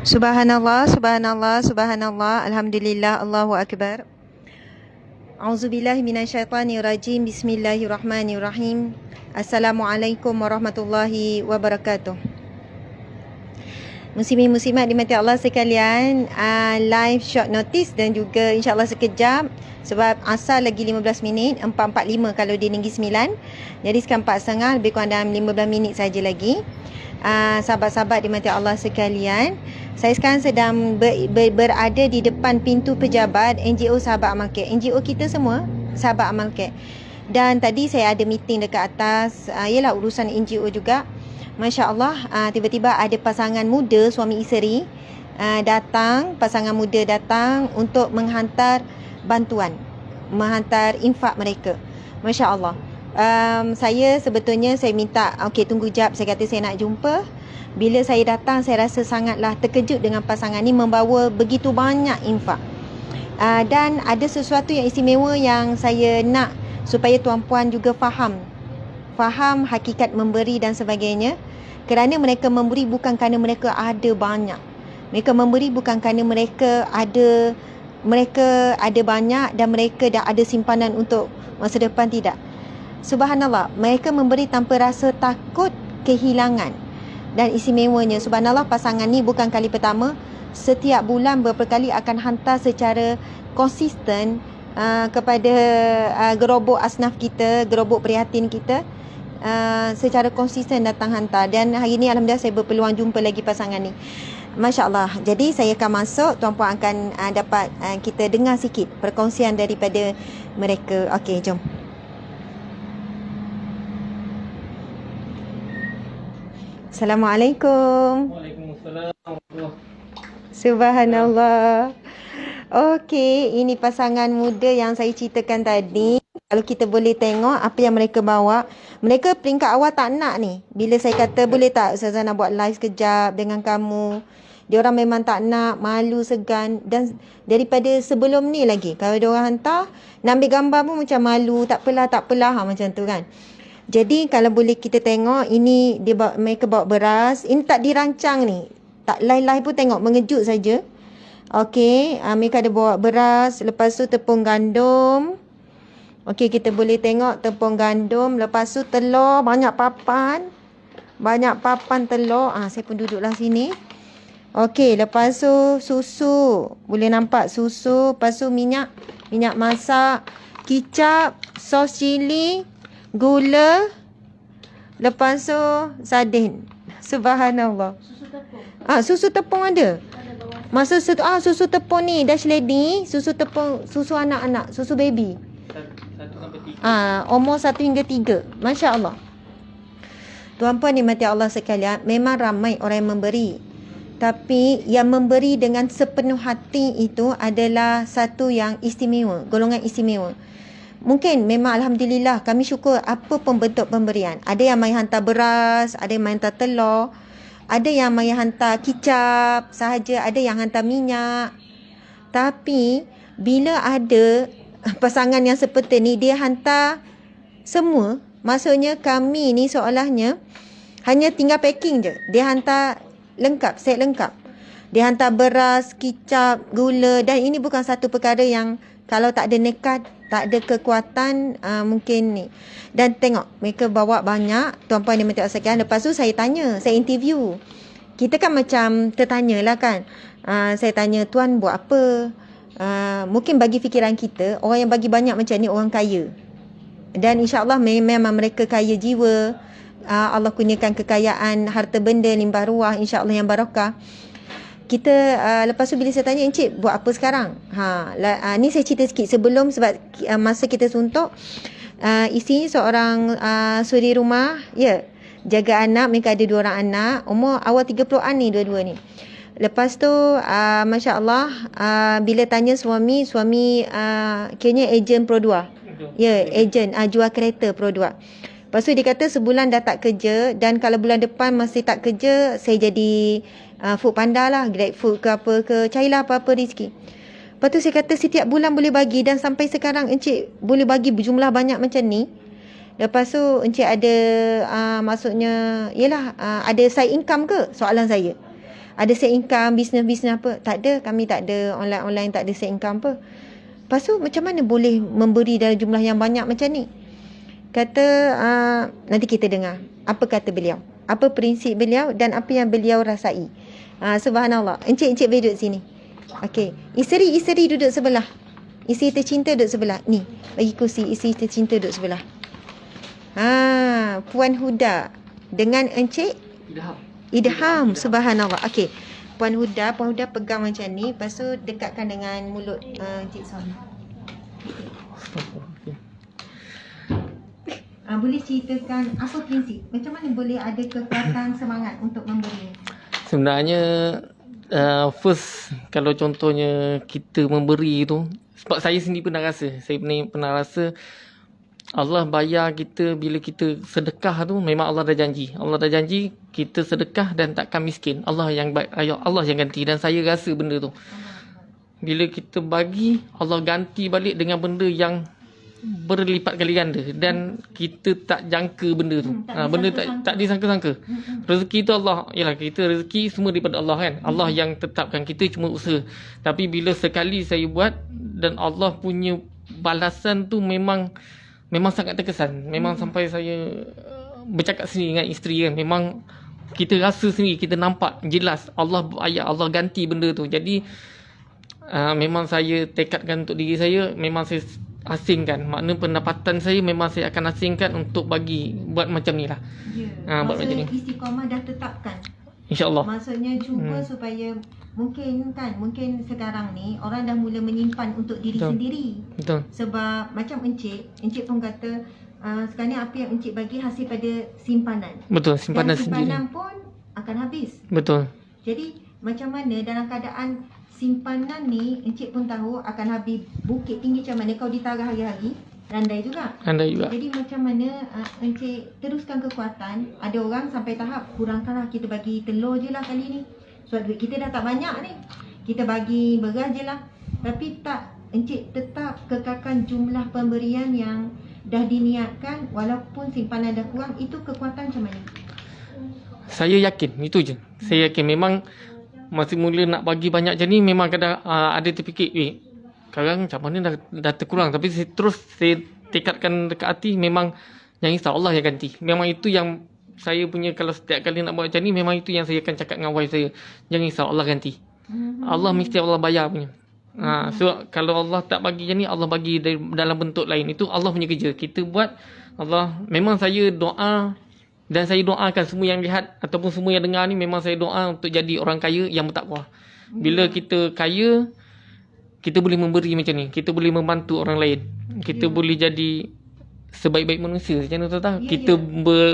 Subhanallah, subhanallah, subhanallah, alhamdulillah, Allahu akbar. A'udzubillahi minasyaitanirrajim. Bismillahirrahmanirrahim. Assalamualaikum warahmatullahi wabarakatuh. Muslimin muslimat dimati Allah sekalian, live short notice dan juga insyaAllah sekejap sebab asal lagi 15 minit, 4.45 kalau di Negeri Sembilan. Jadi sekarang 4.30, lebih kurang dalam 15 minit saja lagi. Sahabat-sahabat dimati Allah sekalian, saya sekarang sedang berada di depan pintu pejabat NGO Sahabat Amal Care. NGO kita semua Sahabat Amal Care. Dan tadi saya ada meeting dekat atas, ialah urusan NGO juga. Masya Allah, tiba-tiba ada pasangan muda suami isteri datang, pasangan muda datang untuk menghantar bantuan, menghantar infak mereka. Masya Allah. Saya sebetulnya saya minta, okey tunggu jap, saya kata saya nak jumpa. Bila saya datang, saya rasa sangatlah terkejut dengan pasangan ni membawa begitu banyak infak. Dan ada sesuatu yang istimewa yang saya nak supaya tuan-puan juga faham hakikat memberi dan sebagainya. Kerana mereka memberi bukan kerana mereka ada banyak. Mereka memberi bukan kerana mereka ada banyak dan mereka dah ada simpanan untuk masa depan, tidak. Subhanallah, mereka memberi tanpa rasa takut kehilangan. Dan istimewanya, subhanallah, pasangan ni bukan kali pertama. Setiap bulan beberapa kali akan hantar secara konsisten kepada gerobok asnaf kita, gerobok prihatin kita, secara konsisten datang hantar. Dan hari ni alhamdulillah saya berpeluang jumpa lagi pasangan ni. Masya Allah. Jadi saya akan masuk, tuan-puan akan dapat kita dengar sikit perkongsian daripada mereka. Okey, jom. Assalamualaikum. Waalaikumsalam. Subhanallah. Okey, ini pasangan muda yang saya ceritakan tadi. Kalau kita boleh tengok apa yang mereka bawa. Mereka peringkat awal tak nak ni. Bila saya kata boleh tak Ustazah nak buat live sekejap dengan kamu, diorang memang tak nak, malu, segan. Dan daripada sebelum ni lagi, kalau diorang hantar, nak ambil gambar pun macam malu, tak apalah macam tu kan. Jadi kalau boleh kita tengok, ini mereka bawa beras. Ini tak dirancang ni, tak live-live pun tengok, mengejut saja. Okey, mereka ada bawa beras, lepas tu tepung gandum. Okey, kita boleh tengok tepung gandum, lepas tu telur, banyak papan telur. Saya pun duduklah sini. Okey, lepas tu susu, boleh nampak susu, lepas tu minyak masak, kicap, sos cili, gula, lepas tu sardin. Subhanallah. Susu tepung. Susu tepung ada. Ada bawah. Masa susu tepung ni Dash Lady, susu tepung, susu anak-anak, susu baby. 1 sampai 3. Umur 1 hingga 3. Masya Allah. Tuan-puan dimati Allah sekalian, memang ramai orang yang memberi. Tapi yang memberi dengan sepenuh hati itu adalah satu yang istimewa, golongan istimewa. Mungkin memang alhamdulillah, kami syukur apa pun bentuk pemberian. Ada yang mai hantar beras, ada yang mai hantar telur, ada yang mai hantar kicap sahaja, ada yang hantar minyak. Tapi bila ada pasangan yang seperti ni, dia hantar semua. Maksudnya kami ni seolahnya hanya tinggal packing je. Dia hantar lengkap, set lengkap. Dia hantar beras, kicap, gula. Dan ini bukan satu perkara yang kalau tak ada nekat, tak ada kekuatan, mungkin ni. Dan tengok, mereka bawa banyak. Tuan-puan dia minta sekian. Lepas tu saya tanya, saya interview. Kita kan macam tertanya lah kan. Saya tanya, tuan buat apa? Mungkin bagi fikiran kita, orang yang bagi banyak macam ni orang kaya. Dan insyaAllah memang mereka kaya jiwa. Allah kurniakan kekayaan, harta benda, limbah ruah, insyaAllah yang barakah. Kita lepas tu bila saya tanya, encik buat apa sekarang? Ni saya cerita sikit sebelum, sebab masa kita suntuk, isinya seorang suri rumah, jaga anak. Mereka ada 2 orang anak, umur awal 30-an ni dua-dua ni. Lepas tu Masya Allah, bila tanya suami kiranya ejen Pro 2. Ejen jual kereta Pro 2. Lepas tu dia kata sebulan dah tak kerja, dan kalau bulan depan masih tak kerja, saya jadi food panda lah, Grab food ke apa ke, carilah apa-apa rezeki. Lepas tu saya kata setiap bulan boleh bagi, dan sampai sekarang encik boleh bagi berjumlah banyak macam ni. Lepas tu encik ada maksudnya yalah ada side income ke? Soalan saya. Ada side income, bisnes-bisnes apa? Tak ada, kami tak ada online-online, tak ada side income apa. Lepas tu macam mana boleh memberi dalam jumlah yang banyak macam ni? Kata nanti kita dengar apa kata beliau, apa prinsip beliau dan apa yang beliau rasai. Subhanallah. Encik duduk sini. Okey, isteri duduk sebelah. Isteri tercinta duduk sebelah. Ni, bagi kursi isteri tercinta duduk sebelah. Puan Huda dengan Encik Idham. Subhanallah. Okey. Puan Huda pegang macam ni, lepas tu dekatkan dengan mulut Encik Suami. Boleh ceritakan apa prinsip? Macam mana boleh ada kekuatan semangat untuk memberi? Sebenarnya first kalau contohnya kita memberi tu, sebab saya sendiri pernah rasa Allah bayar kita bila kita sedekah tu, memang Allah dah janji kita sedekah dan takkan miskin. Allah yang ganti, dan saya rasa benda tu bila kita bagi, Allah ganti balik dengan benda yang berlipat kali ganda, dan kita tak jangka benda tu. Benda tak disangka-sangka. Rezeki tu Allah, yalah, kita rezeki semua daripada Allah kan. Allah yang tetapkan, kita cuma usaha. Tapi bila sekali saya buat dan Allah punya balasan tu memang sangat terkesan. Memang sampai saya bercakap sendiri dengan isteri kan. Memang kita rasa sendiri, kita nampak jelas Allah ganti benda tu. Jadi memang saya tekadkan untuk diri saya, memang saya asingkan. Makna pendapatan saya memang saya akan asingkan untuk buat macam ni lah. Buat macam ni. Istiqamah dah tetapkan. InsyaAllah. Maksudnya cuba supaya mungkin sekarang ni orang dah mula menyimpan untuk diri sendiri. Betul. Sebab macam encik pun kata sekarang ni apa yang encik bagi hasil pada simpanan. Betul, simpanan sendiri. Dan simpanan pun akan habis. Betul. Jadi macam mana dalam keadaan simpanan ni encik pun tahu akan habis, bukit tinggi macam mana kau ditaruh hari-hari, randai juga. Jadi macam mana encik teruskan kekuatan. Ada orang sampai tahap kurangkanlah, kita bagi telur je lah kali ni, sebab duit kita dah tak banyak ni, kita bagi beras je lah. Tapi tak, encik tetap kekalkan jumlah pemberian yang dah diniatkan walaupun simpanan dah kurang. Itu kekuatan macam mana? Saya yakin, itu je. Saya yakin memang masa mula nak bagi banyak macam ni, memang kadang ada terfikir, sekarang macam mana dah terkurang. Tapi saya tekadkan dekat hati, memang yang insya Allah yang ganti. Memang itu yang saya punya, kalau setiap kali nak buat macam ni, memang itu yang saya akan cakap dengan wife saya, yang insya Allah ganti. Allah mesti Allah bayar punya. So kalau Allah tak bagi macam ni, Allah bagi dalam bentuk lain. Itu Allah punya kerja. Kita buat, Allah, memang saya doa. Dan saya doakan semua yang lihat ataupun semua yang dengar ni, memang saya doa untuk jadi orang kaya yang bertakwa. Bila kita kaya, kita boleh memberi macam ni. Kita boleh membantu orang lain. Kita boleh jadi sebaik-baik manusia. Macam mana tahu? Kita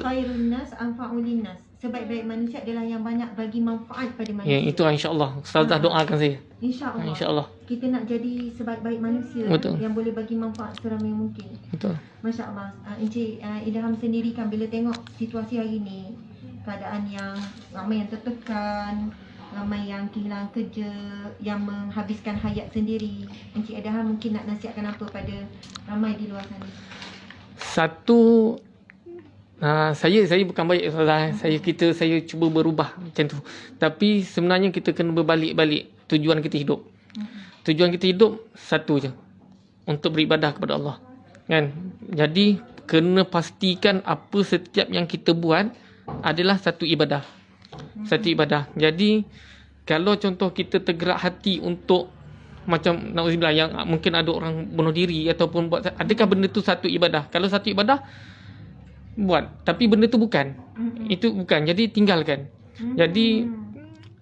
khairun nas anfa'un linnas. Sebaik-baik manusia adalah yang banyak bagi manfaat pada manusia. Itu insya-Allah. Ustazah doakan saya. InsyaAllah. InsyaAllah. Kita nak jadi sebaik-baik manusia. Betul. Yang boleh bagi manfaat seramai mungkin. Betul. Masya Allah. Encik Idham sendiri kan bila tengok situasi hari ni, keadaan yang ramai yang tertekan, ramai yang kehilangan kerja, yang menghabiskan hayat sendiri, Encik Idham mungkin nak nasihatkan apa pada ramai di luar sana? Satu, saya bukan baik, saya cuba berubah macam tu. Tapi sebenarnya kita kena berbalik-balik tujuan kita hidup. Tujuan kita hidup satu je, untuk beribadah kepada Allah. Kan? Jadi kena pastikan apa setiap yang kita buat adalah satu ibadah. Satu ibadah. Jadi kalau contoh kita tergerak hati untuk macam nauzubillah, yang mungkin ada orang bunuh diri ataupun buat, adakah benda tu satu ibadah? Kalau satu ibadah, buat. Tapi benda tu bukan. Itu bukan. Jadi tinggalkan. Jadi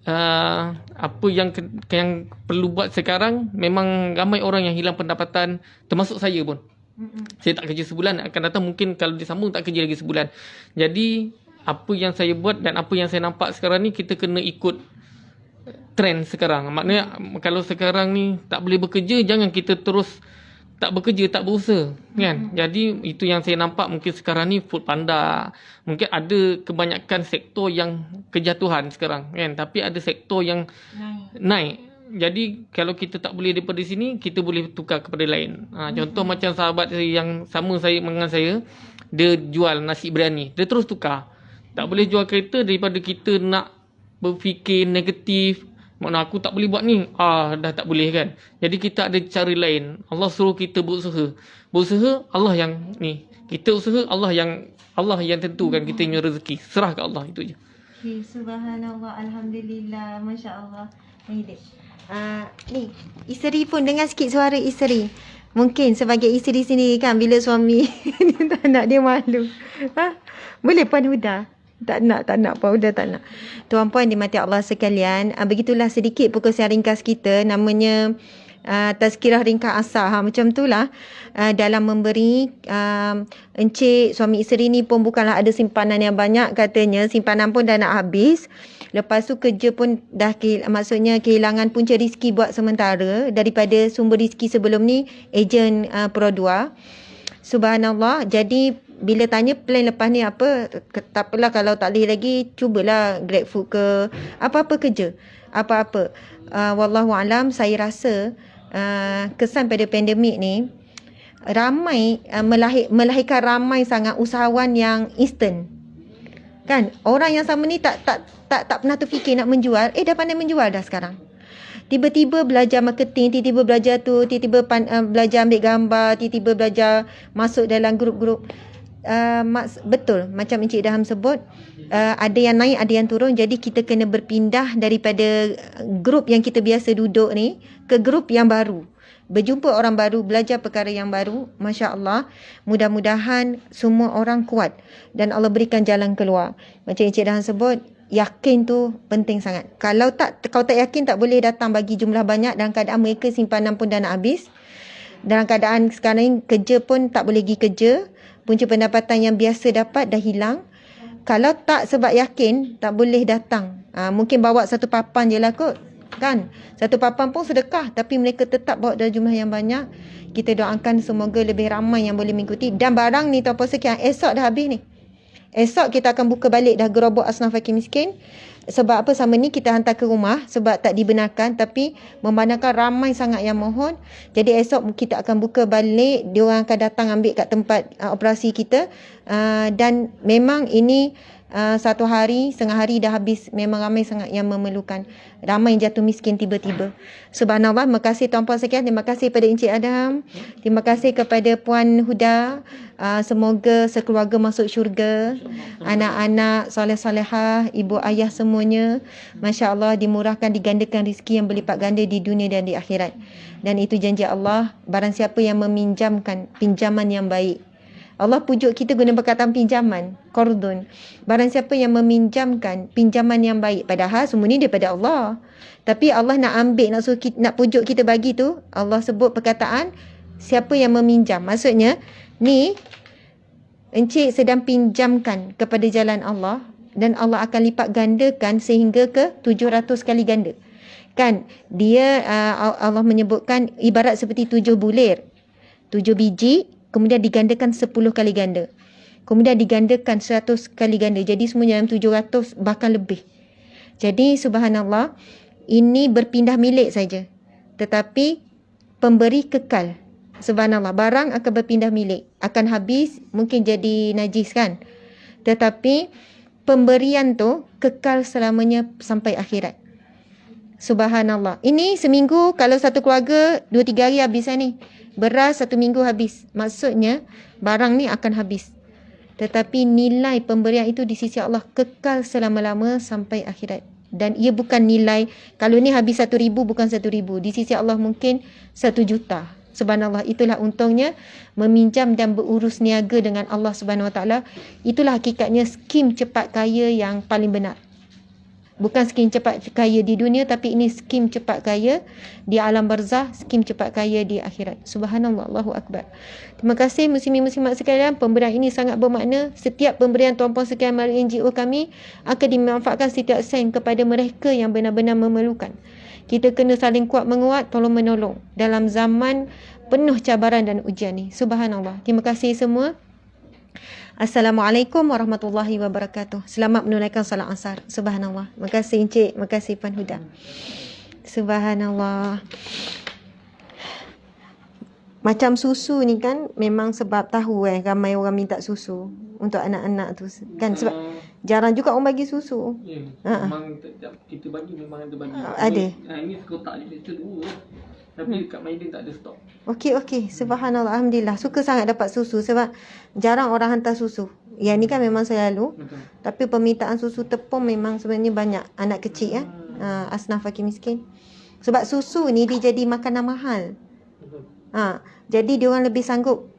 apa yang perlu buat sekarang, memang ramai orang yang hilang pendapatan, termasuk saya pun. Saya tak kerja sebulan, akan datang mungkin kalau disambung tak kerja lagi sebulan. Jadi apa yang saya buat dan apa yang saya nampak sekarang ni, kita kena ikut trend sekarang. Maknanya kalau sekarang ni tak boleh bekerja, jangan kita terus tak bekerja, tak berusaha, kan? Jadi itu yang saya nampak mungkin sekarang ni Food Panda. Mungkin ada kebanyakan sektor yang kejatuhan sekarang, kan? Tapi ada sektor yang naik. Jadi kalau kita tak boleh daripada sini, kita boleh tukar kepada lain. Contoh macam sahabat saya yang sama saya dengan saya, dia jual nasi biryani, dia terus tukar. Tak boleh jual kereta daripada kita nak berfikir negatif. Makna aku tak boleh buat ni. Dah tak boleh kan. Jadi kita ada cara lain. Allah suruh kita berusaha. Berusaha Allah yang ni. Kita usaha Allah yang tentukan kita punya rezeki. Serah ke Allah, itu je. Okay, subhanallah, alhamdulillah, masya-Allah. Ni, isteri pun dengar sikit suara isteri. Mungkin sebagai isteri sendiri kan, bila suami dia tak nak, dia malu. Boleh Puan Huda? Tak nak Puan Huda tak nak. Tuan-puan dimati Allah sekalian, begitulah sedikit perkongsian ringkas kita, namanya tazkirah ringkas asar. Macam itulah dalam memberi. Encik suami isteri ni pun bukanlah ada simpanan yang banyak katanya, simpanan pun dah nak habis. Lepas tu kerja pun dah maksudnya kehilangan punca rezeki buat sementara daripada sumber rezeki sebelum ni, ejen Pro 2. Subhanallah. Jadi bila tanya plan lepas ni apa, tak apalah, kalau tak boleh lagi cubalah GrabFood ke apa-apa kerja, apa-apa. Wallahualam, saya rasa kesan pada pandemik ni ramai melahirkan ramai sangat usahawan yang instant. Kan, orang yang sama ni tak pernah terfikir nak menjual, dah pandai menjual dah sekarang. Tiba-tiba belajar marketing, tiba-tiba belajar tu, tiba-tiba belajar ambil gambar, tiba-tiba belajar masuk dalam grup-grup. Betul macam Encik Daham sebut, ada yang naik, ada yang turun. Jadi kita kena berpindah daripada grup yang kita biasa duduk ni ke grup yang baru, berjumpa orang baru, belajar perkara yang baru. Masya Allah, mudah-mudahan semua orang kuat dan Allah berikan jalan keluar. Macam Encik Daham sebut, yakin tu penting sangat. Kalau tak yakin, tak boleh datang bagi jumlah banyak dalam keadaan mereka simpanan pun dah nak habis. Dalam keadaan sekarang ni kerja pun tak boleh pergi kerja, punca pendapatan yang biasa dapat dah hilang. Kalau tak sebab yakin, tak boleh datang. Mungkin bawa satu papan je lah kot, kan. Satu papan pun sedekah, tapi mereka tetap bawa dalam jumlah yang banyak. Kita doakan semoga lebih ramai yang boleh mengikuti. Dan barang ni tuan-puan sekalian, esok dah habis ni. Esok kita akan buka balik dah gerobak asnaf fakir miskin. Sebab apa, sama ni kita hantar ke rumah sebab tak dibenarkan, tapi memandangkan ramai sangat yang mohon. Jadi esok kita akan buka balik, diorang akan datang ambil kat tempat operasi kita. Dan memang ini satu hari, setengah hari dah habis. Memang ramai sangat yang memerlukan. Ramai yang jatuh miskin tiba-tiba. Subhanallah. Terima kasih tuan-puan sekalian. Terima kasih kepada Encik Adam. Terima kasih kepada Puan Huda. Semoga sekeluarga masuk syurga. Anak-anak soleh-solehah, ibu ayah semuanya, Masya Allah, dimurahkan, digandakan rezeki yang berlipat ganda di dunia dan di akhirat. Dan itu janji Allah, barang siapa yang meminjamkan pinjaman yang baik. Allah pujuk kita guna perkataan pinjaman, qardun. Barang siapa yang meminjamkan pinjaman yang baik, padahal semua ni daripada Allah. Tapi Allah nak ambil, nak pujuk kita bagi tu, Allah sebut perkataan siapa yang meminjam. Maksudnya, ni encik sedang pinjamkan kepada jalan Allah dan Allah akan lipat gandakan sehingga ke 700 kali ganda. Kan, dia Allah menyebutkan ibarat seperti 7 bulir, 7 biji, kemudian digandakan 10 kali ganda. Kemudian digandakan 100 kali ganda. Jadi semuanya 700 bahkan lebih. Jadi subhanallah, ini berpindah milik saja. Tetapi pemberi kekal. Subhanallah, barang akan berpindah milik. Akan habis, mungkin jadi najis kan. Tetapi pemberian tu kekal selamanya sampai akhirat. Subhanallah. Ini seminggu, kalau satu keluarga 2-3 hari habis ni. Beras 1 minggu habis. Maksudnya barang ni akan habis. Tetapi nilai pemberian itu di sisi Allah kekal selama-lama sampai akhirat. Dan ia bukan nilai, kalau ni habis 1,000 bukan 1,000. Di sisi Allah mungkin 1 juta. Subhanallah, itulah untungnya meminjam dan berurus niaga dengan Allah Subhanahu Wa Taala. Itulah hakikatnya skim cepat kaya yang paling benar. Bukan skim cepat kaya di dunia, tapi ini skim cepat kaya di alam barzah, skim cepat kaya di akhirat. Subhanallah, Allahu Akbar. Terima kasih muslimin-muslimat sekalian. Pemberian ini sangat bermakna. Setiap pemberian tuan-puan sekalian melalui NGO kami akan dimanfaatkan setiap sen kepada mereka yang benar-benar memerlukan. Kita kena saling kuat menguat, tolong menolong dalam zaman penuh cabaran dan ujian ni. Subhanallah. Terima kasih semua. Assalamualaikum warahmatullahi wabarakatuh. Selamat menunaikan salat asar. Subhanallah. Terima kasih Encik. Terima kasih Puan Huda. Subhanallah. Macam susu ni kan memang sebab tahu ramai orang minta susu untuk anak-anak tu kan, sebab jarang juga orang bagi susu. Ya, memang kita bagi memang ada bagi. Ada. Ini sekotak je kita dua. Tapi dekat Maiden tak ada stok. Okey, subhanallah, alhamdulillah. Suka sangat dapat susu sebab jarang orang hantar susu. Yang ni kan memang selalu. Betul. Tapi permintaan susu tepung memang sebenarnya banyak anak kecil asnaf fakir miskin. Sebab susu ni dia jadi makanan mahal. Betul. Jadi dia orang lebih sanggup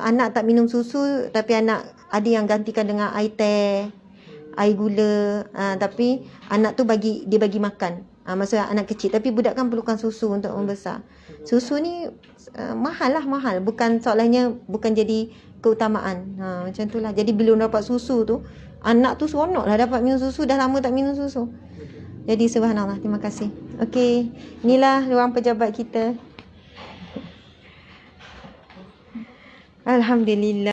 anak tak minum susu, tapi anak ada yang gantikan dengan air teh, air gula, tapi anak tu bagi makan. Maksudnya anak kecil, tapi budak kan perlukan susu untuk membesar. Susu ni mahal, bukan soalannya, bukan jadi keutamaan. Macam tu lah. Jadi bila dapat susu tu, anak tu seronok lah dapat minum susu, dah lama tak minum susu. Jadi subhanallah, terima kasih. Okey, inilah ruang pejabat kita. Alhamdulillah.